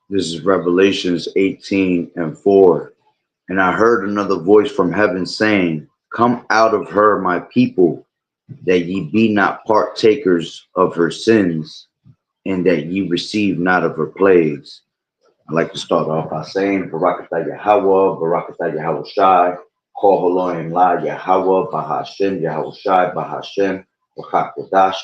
This is Revelations 18:4. And I heard another voice from heaven saying, come out of her, my people, that ye be not partakers of her sins, and that ye receive not of her plagues. I'd like to start off by saying, Barakatah Yahweh, Barakatah Yahweh Shai, Kol Haloim La Yahweh, Bahashem, Yahweh Shai, Bahashem, Bachakodash.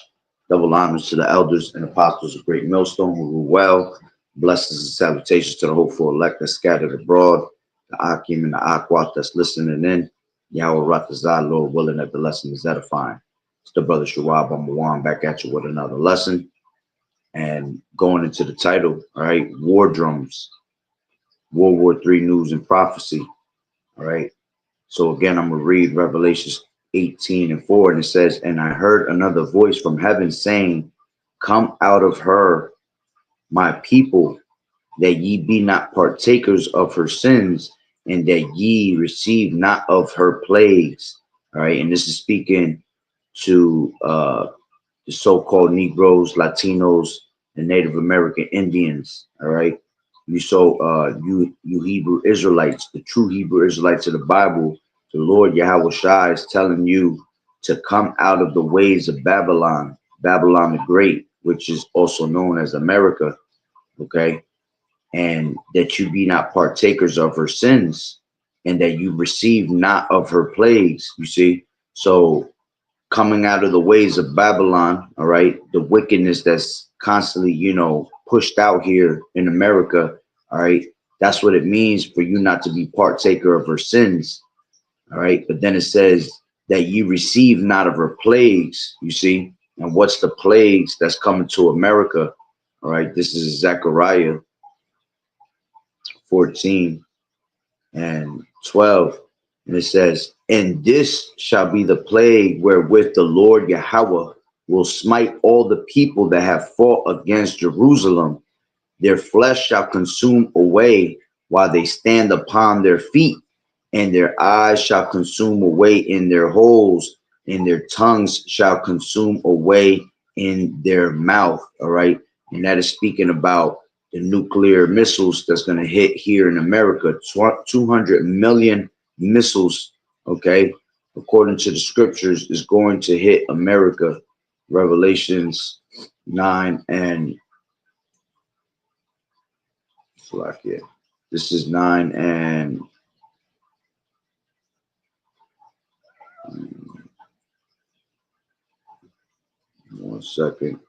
Double honors to the elders and apostles of Great Millstone who rule well. Blessings and salutations to the hopeful elect that scattered abroad, the Akim and the Akwat that's listening in. Yahweh Ratazah, Lord willing that the lesson is edifying. It's the brother Shawab Amawan back at you with another lesson. And going into the title, all right, War Drums, World War III News and Prophecy, all right. So again, I'm going to read Revelations 18:4, and it says, and I heard another voice from heaven saying, come out of her, my people, that ye be not partakers of her sins, and that ye receive not of her plagues. All right, and this is speaking to the so-called Negroes, Latinos, and Native American Indians. All right, you Hebrew Israelites, the true Hebrew Israelites of the Bible. The Lord Yahweh Shai is telling you to come out of the ways of Babylon, Babylon the Great, which is also known as America. Okay, and that you be not partakers of her sins, and that you receive not of her plagues. You see, so coming out of the ways of Babylon, all right, the wickedness that's constantly, pushed out here in America, all right, that's what it means for you not to be partaker of her sins, all right. But then it says that you receive not of her plagues, you see, and what's the plagues that's coming to America, all right. This is Zechariah 14:12, and it says, and this shall be the plague wherewith the Lord Yahweh will smite all the people that have fought against Jerusalem. Their flesh shall consume away while they stand upon their feet, and their eyes shall consume away in their holes, and their tongues shall consume away in their mouth. All right, and that is speaking about the nuclear missiles that's going to hit here in America. 200 million missiles, okay, according to the scriptures, is going to hit America. Revelations 9 and this is 9 and 1 second.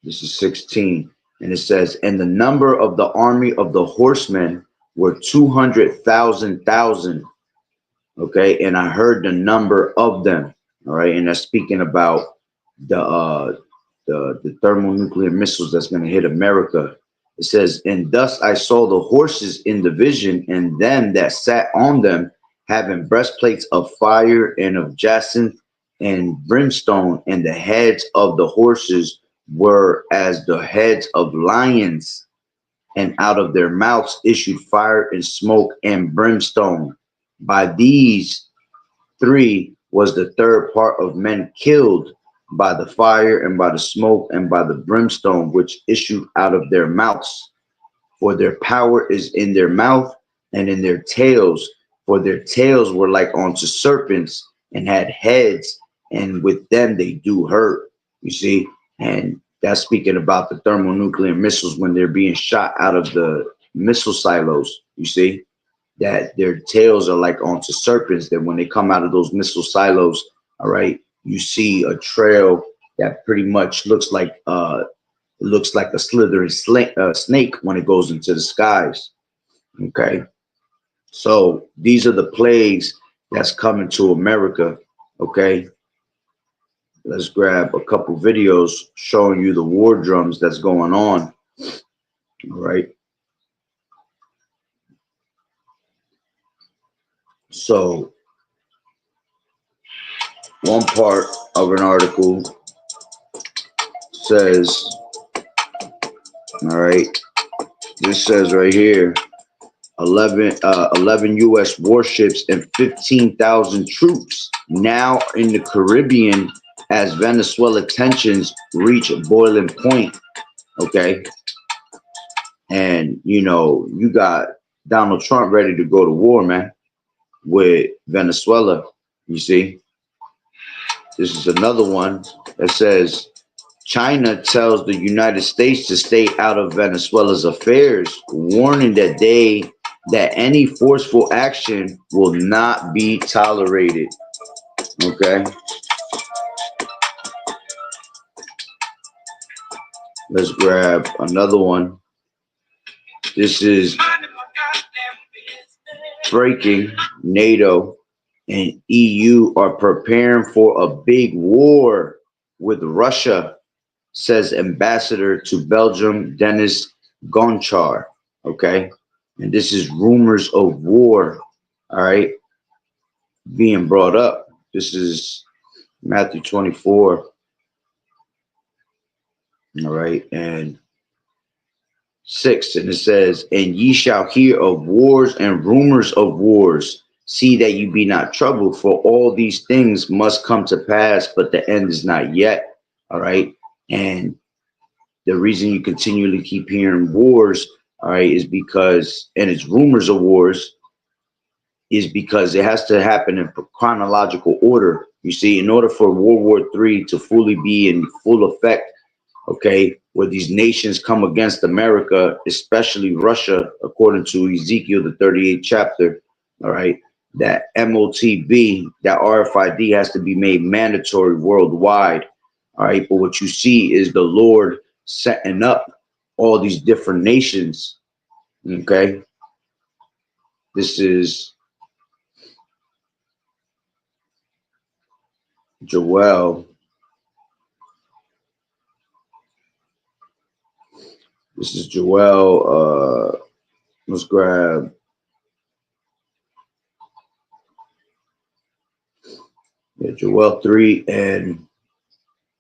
This is 16, and it says, and the number of the army of the horsemen were 200,000. Okay, and I heard the number of them. All right, and that's speaking about the thermonuclear missiles that's going to hit America. It says, and thus I saw the horses in the vision, and them that sat on them, having breastplates of fire and of jacinth and brimstone, and the heads of the horses were as the heads of lions, and out of their mouths issued fire and smoke and brimstone. By these three was the third part of men killed, by the fire and by the smoke and by the brimstone which issued out of their mouths. For their power is in their mouth and in their tails, for their tails were like unto serpents and had heads, and with them they do hurt. You see, and that's speaking about the thermonuclear missiles when they're being shot out of the missile silos. You see, that their tails are like onto serpents, that when they come out of those missile silos, all right, you see a trail that pretty much looks like a slithering snake when it goes into the skies. Okay, so these are the plagues that's coming to America. Okay, let's grab a couple videos showing you the war drums that's going on. All right, so one part of an article says, all right, this says right here, 11 U.S. warships and 15,000 troops now in the Caribbean as Venezuela tensions reach a boiling point. Okay, And, you know, you got Donald Trump ready to go to war, man, with Venezuela. You see, this is another one that says China tells the United States to stay out of Venezuela's affairs, warning that any forceful action will not be tolerated. Okay, let's grab another one. This is breaking. NATO and EU are preparing for a big war with Russia, says Ambassador to Belgium Dennis Gonchar. Okay, and this is rumors of war. All right, being brought up. This is Matthew 24. All right, and 6, and it says, "And ye shall hear of wars and rumors of wars. See that you be not troubled, for all these things must come to pass, but the end is not yet." All right, and the reason you continually keep hearing wars, all right, is because, and it's rumors of wars, is because it has to happen in chronological order. You see, in order for World War III to fully be in full effect, okay, where these nations come against America, especially Russia, according to Ezekiel, the 38th chapter, all right, that MOTB, that RFID has to be made mandatory worldwide, all right. But what you see is the Lord setting up all these different nations, okay. This is Joel. This is Joel. Let's grab. Yeah, Joel 3 and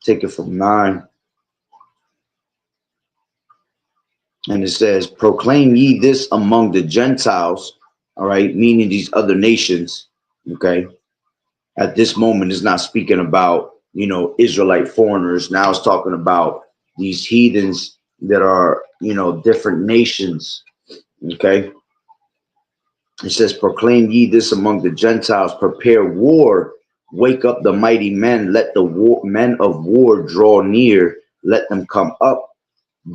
take it from 9. And it says, "Proclaim ye this among the Gentiles," all right, meaning these other nations, okay. At this moment, it's not speaking about, you know, Israelite foreigners. Now it's talking about these heathens that are, you know, different nations, okay. It says, "Proclaim ye this among the Gentiles, prepare war, wake up the mighty men, let the men of war draw near, let them come up.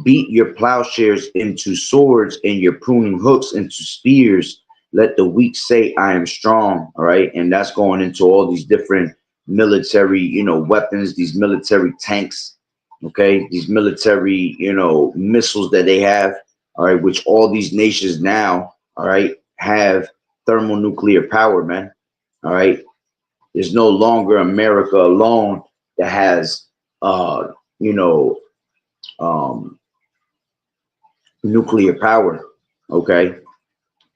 Beat your plowshares into swords and your pruning hooks into spears. Let the weak say, I am strong." All right. And that's going into all these different military, you know, weapons, these military tanks. Okay. These military, you know, missiles that they have. All right. Which all these nations now, all right, have thermonuclear power, man. All right. There's no longer America alone that has, you know, um, nuclear power. Okay.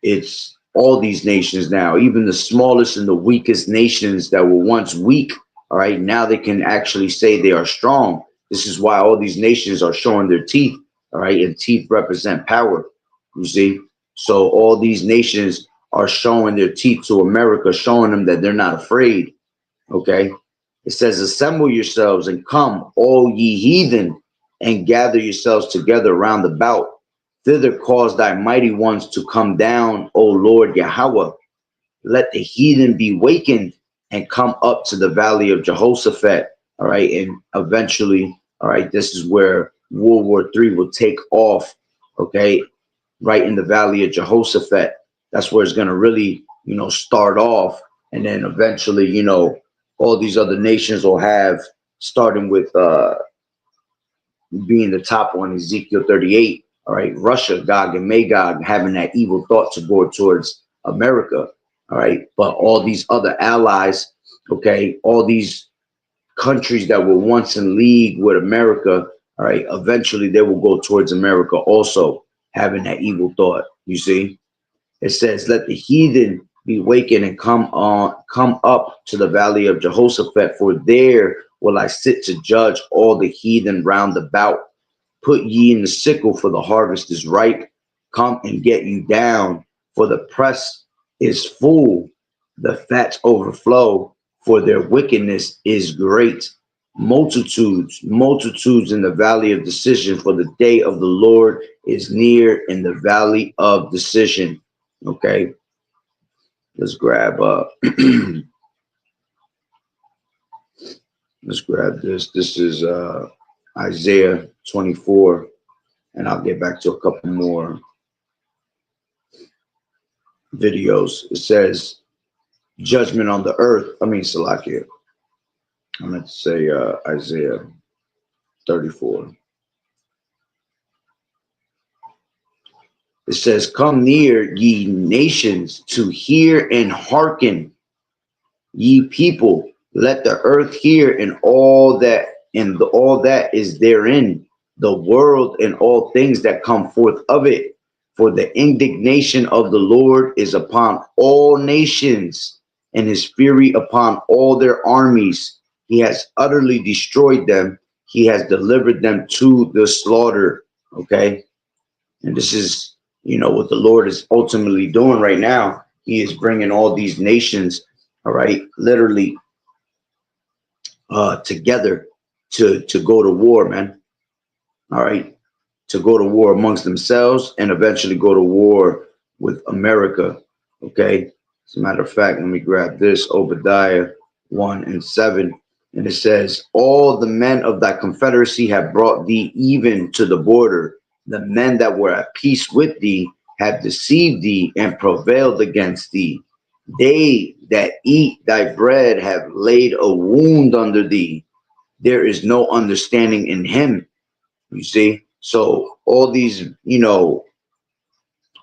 It's all these nations now, even the smallest and the weakest nations that were once weak. All right. Now they can actually say they are strong. This is why all these nations are showing their teeth. All right. And teeth represent power. You see? So all these nations are showing their teeth to America, showing them that they're not afraid. Okay. It says, "Assemble yourselves and come, all ye heathen, and gather yourselves together round about. Thither cause thy mighty ones to come down, O Lord Yahweh. Let the heathen be wakened and come up to the valley of Jehoshaphat." All right. And eventually, all right, this is where World War III will take off. Okay. Right in the valley of Jehoshaphat. That's where it's going to really, you know, start off. And then eventually, you know, all these other nations will have, starting with being the top one, Ezekiel 38. All right, Russia, Gog and Magog, having that evil thought to go towards America. All right, but all these other allies, okay, all these countries that were once in league with America, all right, eventually they will go towards America also, having that evil thought. You see, it says, "Let the heathen be wakened and come up to the valley of Jehoshaphat, for there will I sit to judge all the heathen round about. Put ye in the sickle, for the harvest is ripe. Come and get you down, for the press is full. The fats overflow, for their wickedness is great." Multitudes, multitudes in the valley of decision, for the day of the Lord is near in the valley of decision. Okay, let's grab let's grab this. This is Isaiah 24, and I'll get back to a couple more videos. It says judgment on the earth. I mean Salakia. I meant to say Isaiah 34. It says, come near, ye nations, to hear and hearken, ye people. Let the earth hear and all that is therein, the world and all things that come forth of it. For the indignation of the Lord is upon all nations, and his fury upon all their armies. He has utterly destroyed them. He has delivered them to the slaughter. Okay. And this is, what the Lord is ultimately doing right now. He is bringing all these nations, all right, literally together to go to war, man. All right, to go to war amongst themselves and eventually go to war with America. Okay. As a matter of fact, let me grab this Obadiah 1:7. And it says, all the men of thy confederacy have brought thee even to the border. The men that were at peace with thee have deceived thee and prevailed against thee. They that eat thy bread have laid a wound under thee. There is no understanding in him. You see? So all these,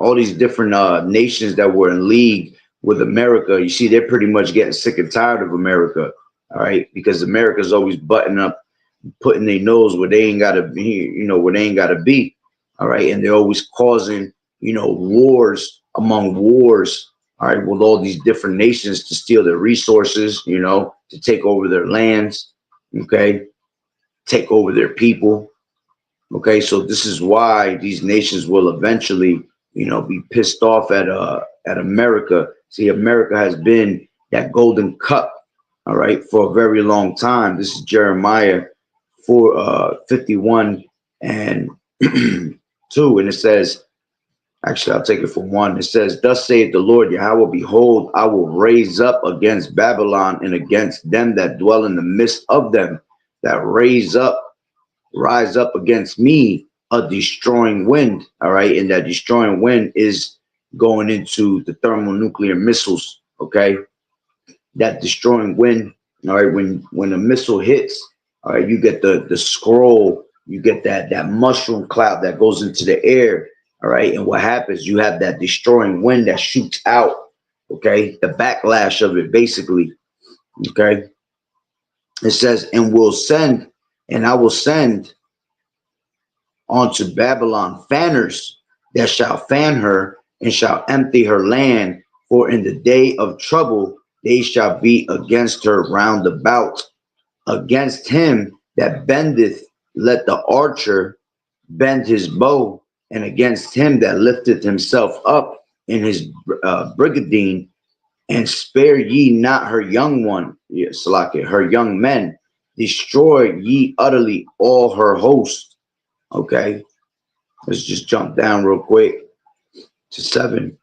all these different nations that were in league with America, you see, they're pretty much getting sick and tired of America. All right, because America's always butting up, putting their nose where they ain't gotta be, where they ain't gotta be. All right, and they're always causing, wars among wars. All right, with all these different nations to steal their resources, to take over their lands. Okay, take over their people. Okay, so this is why these nations will eventually, be pissed off at America. See, America has been that golden cup, all right, for a very long time. This is Jeremiah 51 and 2, and it says, actually, I'll take it from 1. It says, thus saith the Lord Yahweh, behold, I will raise up against Babylon and against them that dwell in the midst of them, that rise up against me a destroying wind. All right, and that destroying wind is going into the thermonuclear missiles. Okay, that destroying wind. All right, when a missile hits, all right, you get the scroll, you get that mushroom cloud that goes into the air. All right, and what happens? You have that destroying wind that shoots out. Okay, the backlash of it, basically. Okay, it says, and I will send unto Babylon fanners that shall fan her and shall empty her land. For in the day of trouble they shall be against her round about. Against him that bendeth, let the archer bend his bow, and against him that lifteth himself up in his brigadine, and spare ye not her young one, Salakia, her young men. Destroy ye utterly all her host. Okay, let's just jump down real quick to 7.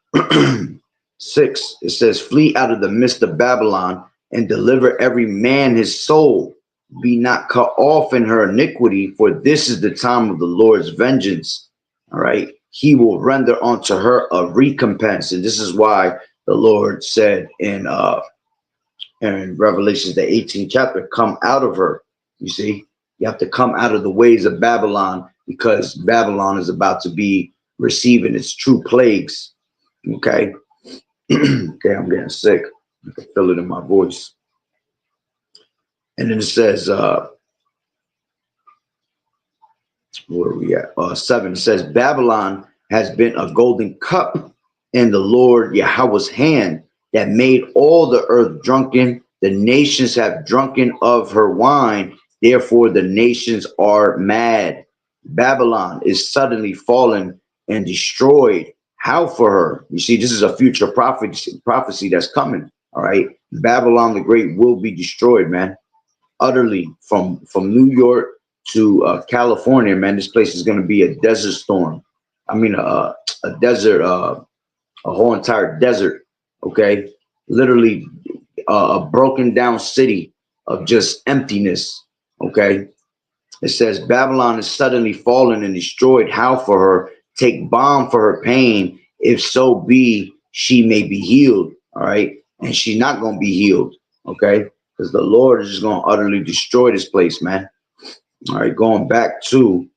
6. It says, flee out of the midst of Babylon and deliver every man his soul. Be not cut off in her iniquity, for this is the time of the Lord's vengeance. All right. He will render unto her a recompense. And this is why the Lord said in Revelations, the 18th chapter, come out of her. You see, you have to come out of the ways of Babylon, because Babylon is about to be receiving its true plagues. Okay. Okay, I'm getting sick. I can feel it in my voice. And then it says, where are we at? 7. It says, Babylon has been a golden cup in the Lord Yahweh's hand, that made all the earth drunken. The nations have drunken of her wine. Therefore, the nations are mad. Babylon is suddenly fallen and destroyed. How for her? You see, this is a future prophecy that's coming. All right. Babylon the Great will be destroyed, man. utterly from New York to California, man. This place is going to be a desert storm. I mean, a desert, a whole entire desert. Okay, literally a broken down city of just emptiness. Okay, it says Babylon is suddenly fallen and destroyed. How for her? Take balm for her pain, if so be she may be healed. All right, and she's not going to be healed. Okay, because the Lord is just going to utterly destroy this place, man. All right, going back to,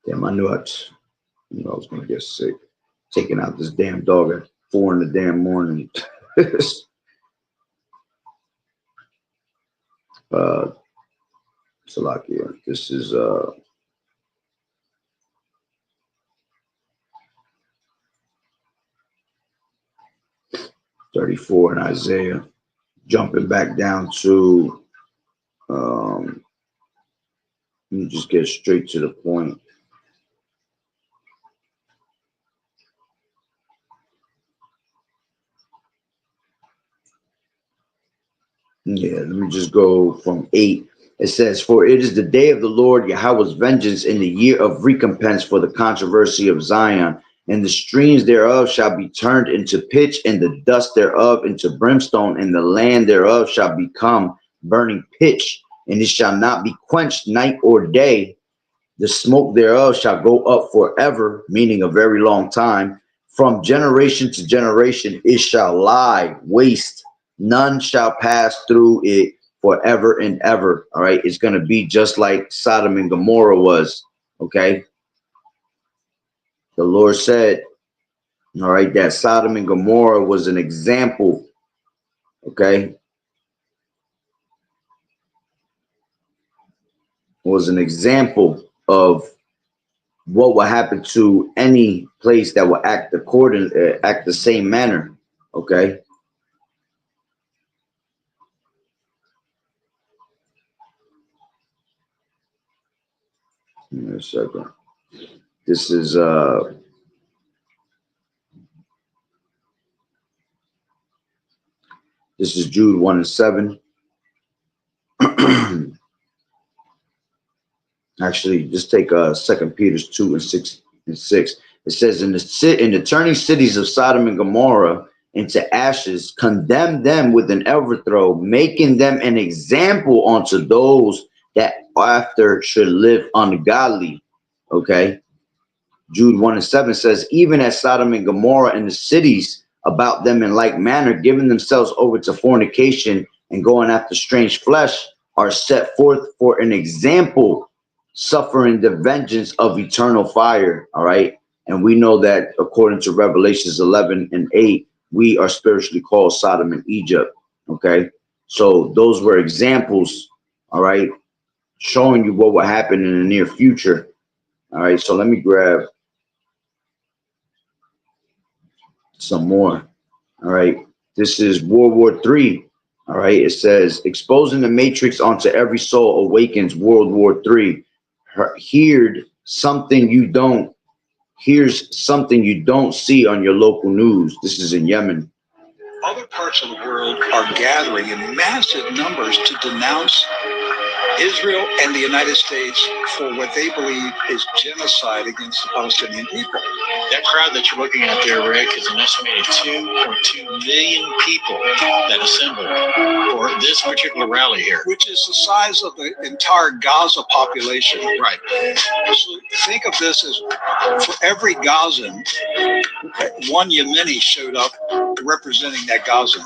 damn, I was going to get sick. Taking out this damn dog at 4 in the damn morning. uh, Salakia. This is 34 in Isaiah. Jumping back down to, let me just get straight to the point. Yeah, let me just go from 8. It says, for it is the day of the Lord Yahweh's vengeance in the year of recompense for the controversy of Zion. And the streams thereof shall be turned into pitch, and the dust thereof into brimstone, and the land thereof shall become burning pitch, and it shall not be quenched night or day. The smoke thereof shall go up forever, meaning a very long time. From generation to generation it shall lie waste. None shall pass through it forever and ever. All right. It's going to be just like Sodom and Gomorrah was. Okay. The Lord said, all right, that Sodom and Gomorrah was an example. Okay. Was an example of what will happen to any place that will act act the same manner. Okay. Give me a second. This is Jude 1 and 7. Actually, just take 2 Peter 2 and 6 and 6. It says, in the turning cities of Sodom and Gomorrah into ashes, condemn them with an overthrow, making them an example unto those that after should live ungodly. Okay. Jude 1 and 7 says, even as Sodom and Gomorrah and the cities about them in like manner, giving themselves over to fornication and going after strange flesh, are set forth for an example, suffering the vengeance of eternal fire. All right. And we know that according to Revelations 11 and 8, we are spiritually called Sodom and Egypt. Okay. So those were examples. All right. Showing you what will happen in the near future. All right. So let me grab some more. All right. This is World War III. All right. It says, exposing the matrix onto every soul awakens World War III. Here's something you don't see on your local news. This is in Yemen. Other parts of the world are gathering in massive numbers to denounce Israel and the United States for what they believe is genocide against the Palestinian people. That crowd that you're looking at there, Rick, is an estimated 2.2 million people that assembled for this particular rally here. Which is the size of the entire Gaza population. Right. So think of this as, for every Gazan, one Yemeni showed up representing that Gazan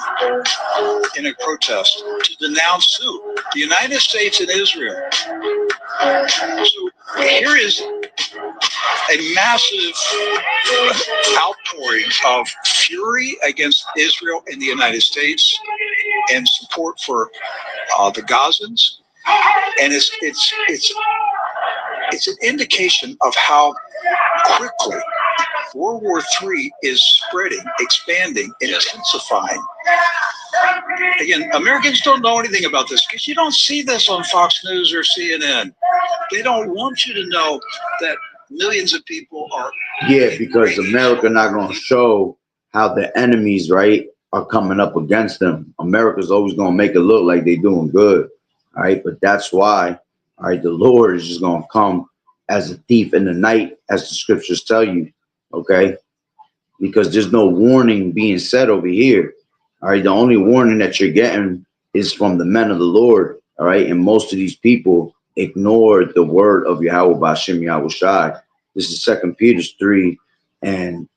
in a protest to denounce who? The United States and Israel. So here is a massive outpouring of fury against Israel and the United States and support for the Gazans. And it's an indication of how quickly World War III is spreading, expanding, and intensifying. Again, Americans don't know anything about this because you don't see this on Fox News or CNN. They don't want you to know that millions of people are. Yeah, because America not going to show how the enemies, right, are coming up against them. America's always going to make it look like they're doing good. All right. But that's why, all right, the Lord is just going to come as a thief in the night, as the scriptures tell you. Okay. Because there's no warning being said over here. All right. The only warning that you're getting is from the men of the Lord. All right. And most of these people ignore the word of Yahweh Bashim Yahweh Shai. This is 2 Peter 3 and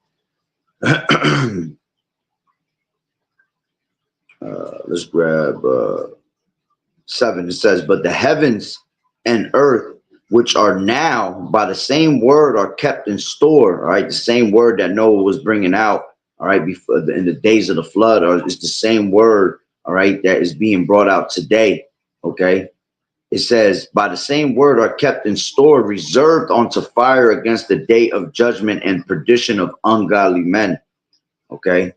let's grab 7. It says, but the heavens and earth, which are now by the same word, are kept in store. All right. The same word that Noah was bringing out. All right. Before in the days of the flood, or it's the same word. All right. That is being brought out today. Okay. It says, by the same word are kept in store, reserved unto fire against the day of judgment and perdition of ungodly men. Okay.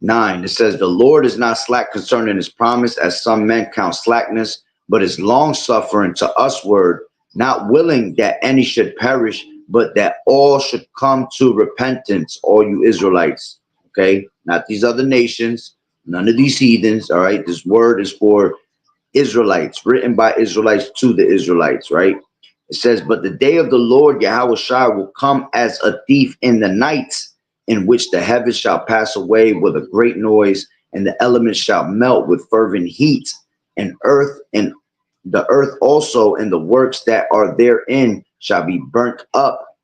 9, it says, the Lord is not slack concerning his promise, as some men count slackness, but is long suffering to usward, not willing that any should perish, but that all should come to repentance, all you Israelites. Okay. Not these other nations, none of these heathens. All right. This word is for Israelites, written by Israelites to the Israelites, right? It says, but the day of the Lord Yahweh Shai will come as a thief in the night, in which the heavens shall pass away with a great noise, and the elements shall melt with fervent heat, and the earth also and the works that are therein shall be burnt up.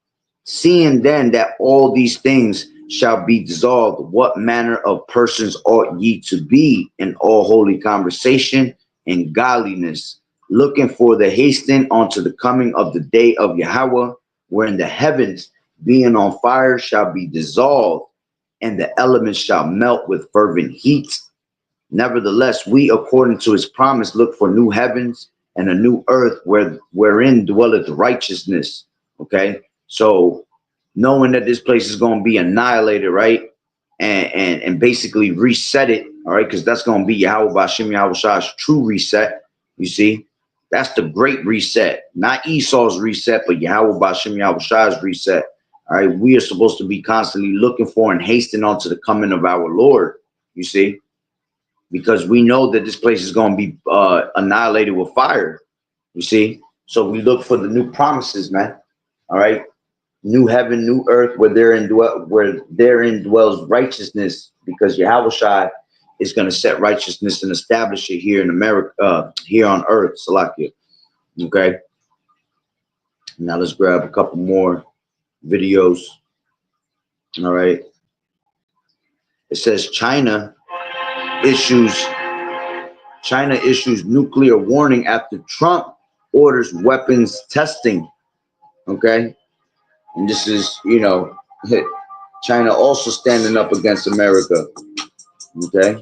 Seeing then that all these things shall be dissolved, what manner of persons ought ye to be in all holy conversation and godliness, looking for the hastening unto the coming of the day of Yahweh, wherein the heavens being on fire shall be dissolved, and the elements shall melt with fervent heat. Nevertheless, we, according to his promise, look for new heavens and a new earth wherein dwelleth righteousness. Okay. So knowing that this place is going to be annihilated, right? And basically reset it, all right? Because that's going to be Yahweh Bashim Yahweh Shai's true reset. You see, that's the great reset, not Esau's reset, but Yahweh Bashim Yahweh Shai's reset. All right, we are supposed to be constantly looking for and hastening on to the coming of our Lord. You see, because we know that this place is going to be annihilated with fire. You see, so we look for the new promises, man. All right. New heaven, new earth, where therein dwells righteousness, because Yahweh Shai is going to set righteousness and establish it here in America, here on earth, Salakia. Okay. Now let's grab a couple more videos. All right. It says China issues nuclear warning after Trump orders weapons testing. Okay. And this is, China also standing up against America. Okay.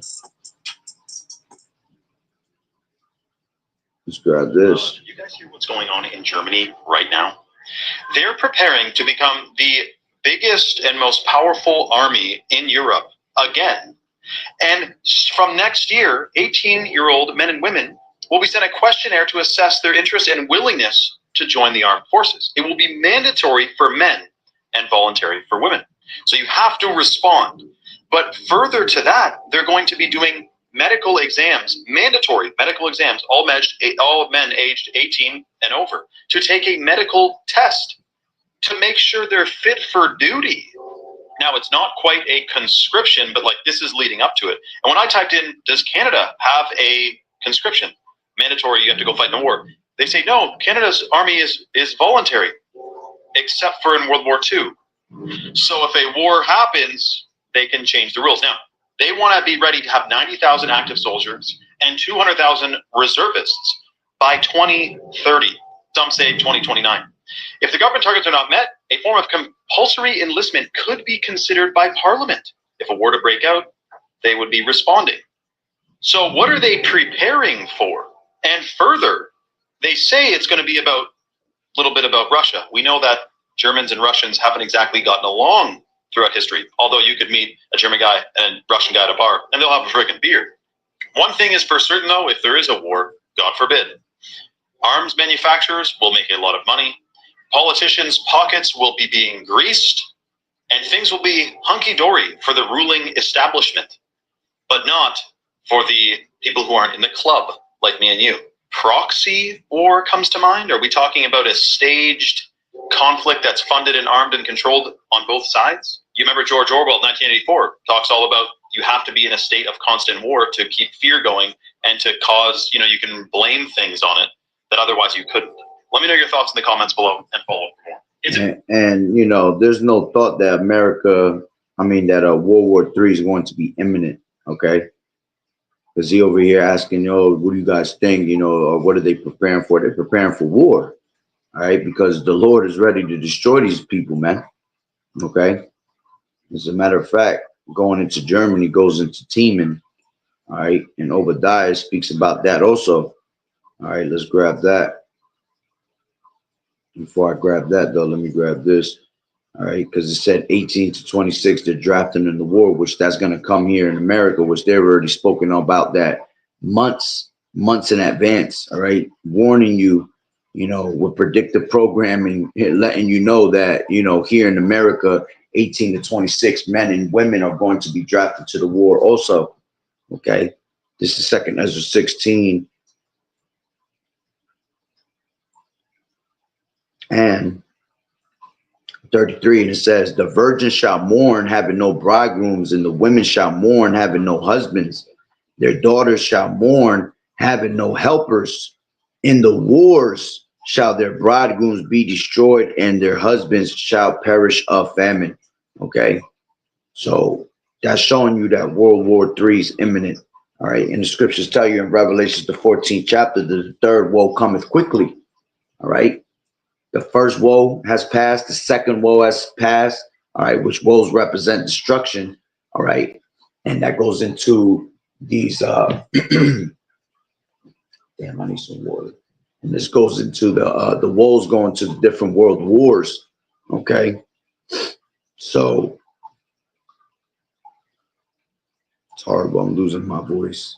Let's grab this. You guys hear what's going on in Germany right now? They're preparing to become the biggest and most powerful army in Europe again. And from next year, 18-year-old men and women will be sent a questionnaire to assess their interest and willingness to join the armed forces. It will be mandatory for men and voluntary for women. So you have to respond. But further to that, they're going to be doing medical exams, mandatory medical exams, all men aged 18 and over, to take a medical test to make sure they're fit for duty. Now, it's not quite a conscription, but like this is leading up to it. And when I typed in, does Canada have a conscription? Mandatory, you have to go fight in a war. They say, no, Canada's army is voluntary, except for in World War II. So if a war happens, they can change the rules. Now, they want to be ready to have 90,000 active soldiers and 200,000 reservists by 2030. Some say 2029. If the government targets are not met, a form of compulsory enlistment could be considered by Parliament. If a war to break out, they would be responding. So what are they preparing for? And further, they say it's going to be a little bit about Russia. We know that Germans and Russians haven't exactly gotten along throughout history, although you could meet a German guy and a Russian guy at a bar, and they'll have a freaking beer. One thing is for certain, though, if there is a war, God forbid, arms manufacturers will make a lot of money, politicians' pockets will be being greased, and things will be hunky-dory for the ruling establishment. but not for the people who aren't in the club, like me and you. Proxy war comes to mind? Are we talking about a staged conflict that's funded and armed and controlled on both sides? You remember George Orwell, 1984, talks all about you have to be in a state of constant war to keep fear going and to cause, you can blame things on it that otherwise you couldn't. Let me know your thoughts in the comments below and follow for more. And there's no thought that World War III is going to be imminent, okay? Because he over here asking, what do you guys think, or what are they preparing for? They're preparing for war, all right? Because the Lord is ready to destroy these people, man, okay? As a matter of fact, going into Germany goes into Teeman, all right? And Obadiah speaks about that also. All right, let's grab that. Before I grab that, though, let me grab this. All right, because it said 18 to 26, they're drafting in the war, which that's going to come here in America, which they've already spoken about that months in advance. All right, warning you, with predictive programming, letting you know that, here in America, 18 to 26 men and women are going to be drafted to the war also. Okay, this is 2 Ezra 16 and 33, and it says, the virgins shall mourn, having no bridegrooms, and the women shall mourn, having no husbands. Their daughters shall mourn, having no helpers. In the wars shall their bridegrooms be destroyed, and their husbands shall perish of famine. Okay, so that's showing you that World War III is imminent. All right, and the scriptures tell you in Revelation, the 14th chapter, that the third woe cometh quickly. All right. The first woe has passed. The second woe has passed. All right, which woes represent destruction. All right, and that goes into these. Damn, I need some water. And this goes into the woes going to the different world wars. Okay, so it's horrible. I'm losing my voice.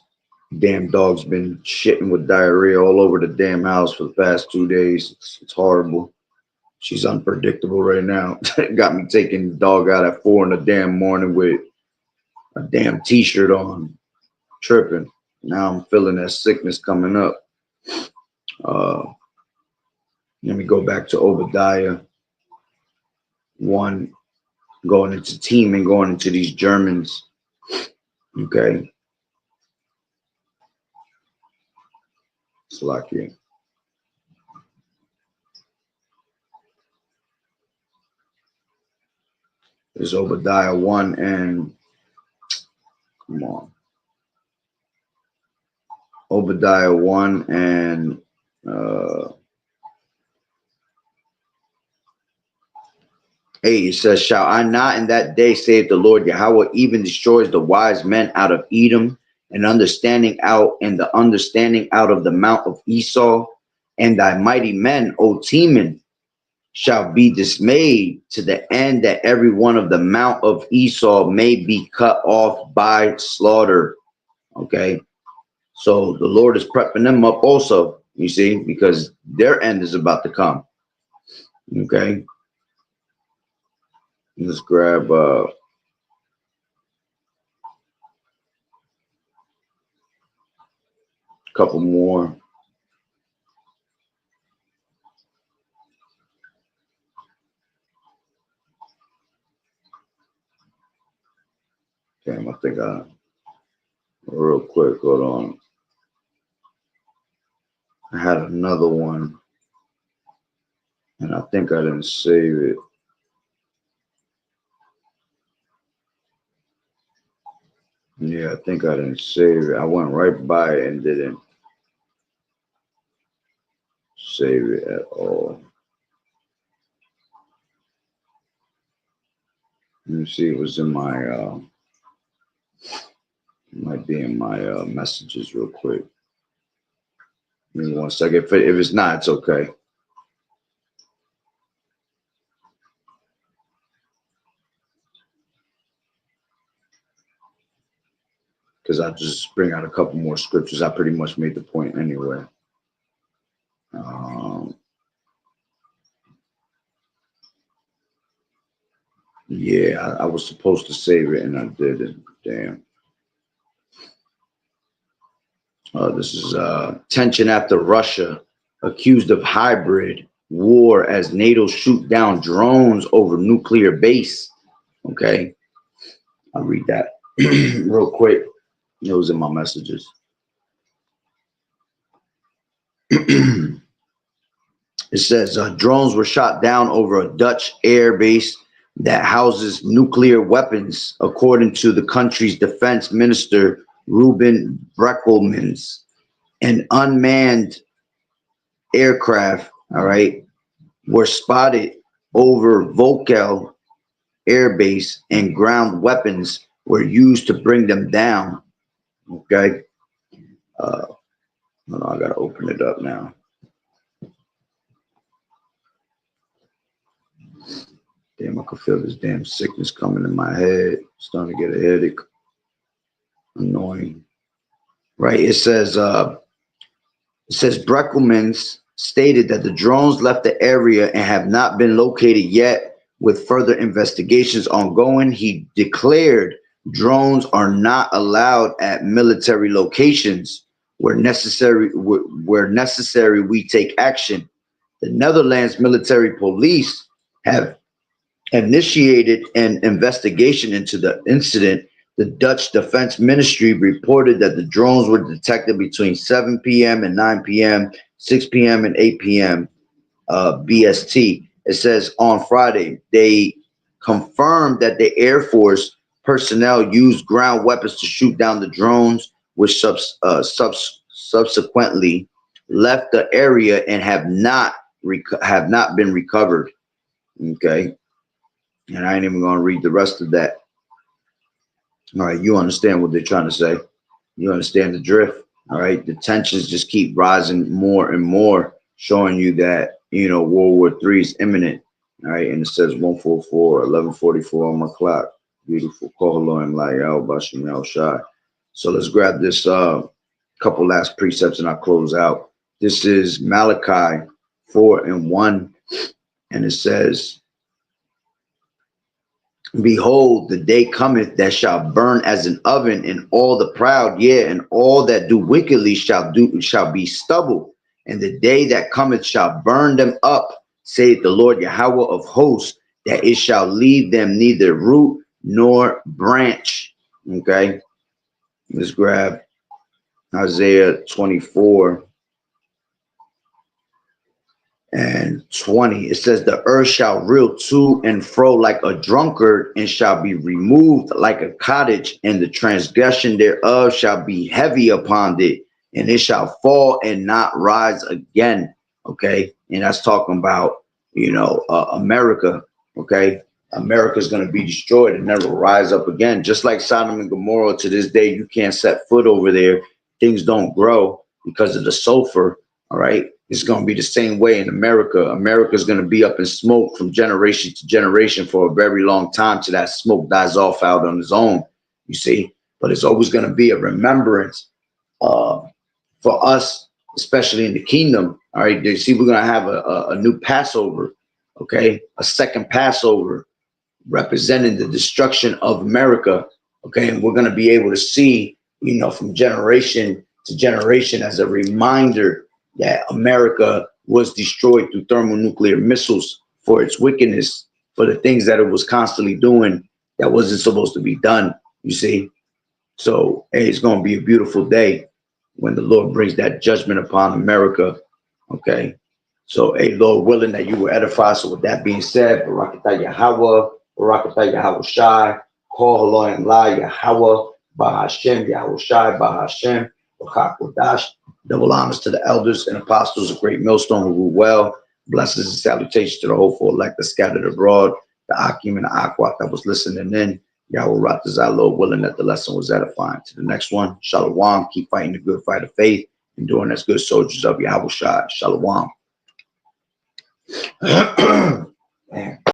Damn dog's been shitting with diarrhea all over the damn house for the past 2 days. It's horrible. She's unpredictable right now. Got me taking the dog out at 4 in the damn morning with a damn t-shirt on, tripping. Now I'm feeling that sickness coming up. Let me go back to Obadiah 1, going into team and going into these Germans. Okay. Slovakia. There's Obadiah 1 and come on. Obadiah 1 and 8, it says, shall I not in that day, saith the Lord Yahweh, even destroys the wise men out of Edom, and the understanding out of the mount of Esau, and thy mighty men, O Teman, shall be dismayed, to the end that every one of the mount of Esau may be cut off by slaughter. Okay, so the Lord is prepping them up also, you see, because their end is about to come. Okay, let's grab couple more. Damn, I think real quick, hold on. I had another one, and I think I didn't save it. Yeah, I think I didn't save it. I went right by it and didn't save it at all. Let me see, it was in my might be in my messages real quick. Give me 1 second. If it's not, it's okay. Because I just bring out a couple more scriptures. I pretty much made the point anyway. Yeah, I was supposed to save it and I didn't. Damn. This is tension after Russia accused of hybrid war as NATO shoot down drones over nuclear base. Okay, I'll read that real quick. Those are my messages. It says drones were shot down over a Dutch air base that houses nuclear weapons, according to the country's defense minister, Ruben Brekelmans. An unmanned aircraft, all right, were spotted over Volkel Air Base, and ground weapons were used to bring them down. Okay. Hold on, I gotta open it up now. Damn, I can feel this damn sickness coming in my head. Starting to get a headache. Annoying. Right. It says Breckelmans stated that the drones left the area and have not been located yet, with further investigations ongoing. He declared drones are not allowed at military locations. Where necessary, we take action. The Netherlands military police have initiated an investigation into the incident. The Dutch Defense Ministry reported that the drones were detected between 7 p.m. and 9 p.m., 6 p.m. and 8 p.m. BST. It says on Friday, they confirmed that the Air Force personnel used ground weapons to shoot down the drones, which subsequently left the area and have not been recovered. Okay, and I ain't even gonna read the rest of that. All right, you understand what they're trying to say. You understand the drift. All right, the tensions just keep rising more and more, showing you that, World War III is imminent. All right, and it says 144, 1144 on my clock. Beautiful. Kohaloim Layao Bashim El Shai. So let's grab this couple last precepts and I'll close out. This is Malachi 4:1, and it says, behold, the day cometh that shall burn as an oven, and all the proud, yea, and all that do wickedly shall be stubble. And the day that cometh shall burn them up, saith the Lord Yahweh of hosts, that it shall leave them neither root nor branch. Okay, let's grab Isaiah 24:20. It says, the earth shall reel to and fro like a drunkard, and shall be removed like a cottage, and the transgression thereof shall be heavy upon it, and it shall fall and not rise again. Okay, and that's talking about America. Okay, America is going to be destroyed and never rise up again, just like Sodom and Gomorrah. To this day, you can't set foot over there. Things don't grow because of the sulfur. All right, it's going to be the same way in America. America is going to be up in smoke from generation to generation for a very long time, till that smoke dies off out on its own, you see. But it's always going to be a remembrance for us, especially in the kingdom. All right, you see, we're going to have a new Passover, okay, a second Passover representing the destruction of America, okay, and we're going to be able to see, from generation to generation as a reminder that America was destroyed through thermonuclear missiles for its wickedness, for the things that it was constantly doing that wasn't supposed to be done, you see. So, hey, it's going to be a beautiful day when the Lord brings that judgment upon America, okay. So, hey, Lord willing that you will edify. So with that being said, Barakatah Yahweh, Barakatah Yahweh Shai, Call Haloim La Yahweh, Bahashem, Yahweh Shai, Bahashem, Bakakodash. Double honors to the elders and apostles of Great Millstone who rule well. Blessings and salutations to the hopeful elect that scattered abroad, the Akim and the Akwat that was listening in. Yahweh Ratazah, Lord willing that the lesson was edifying. To the next one, Shalom. Keep fighting the good fight of faith, enduring as good soldiers of Yahweh Shai. Shalom. Man.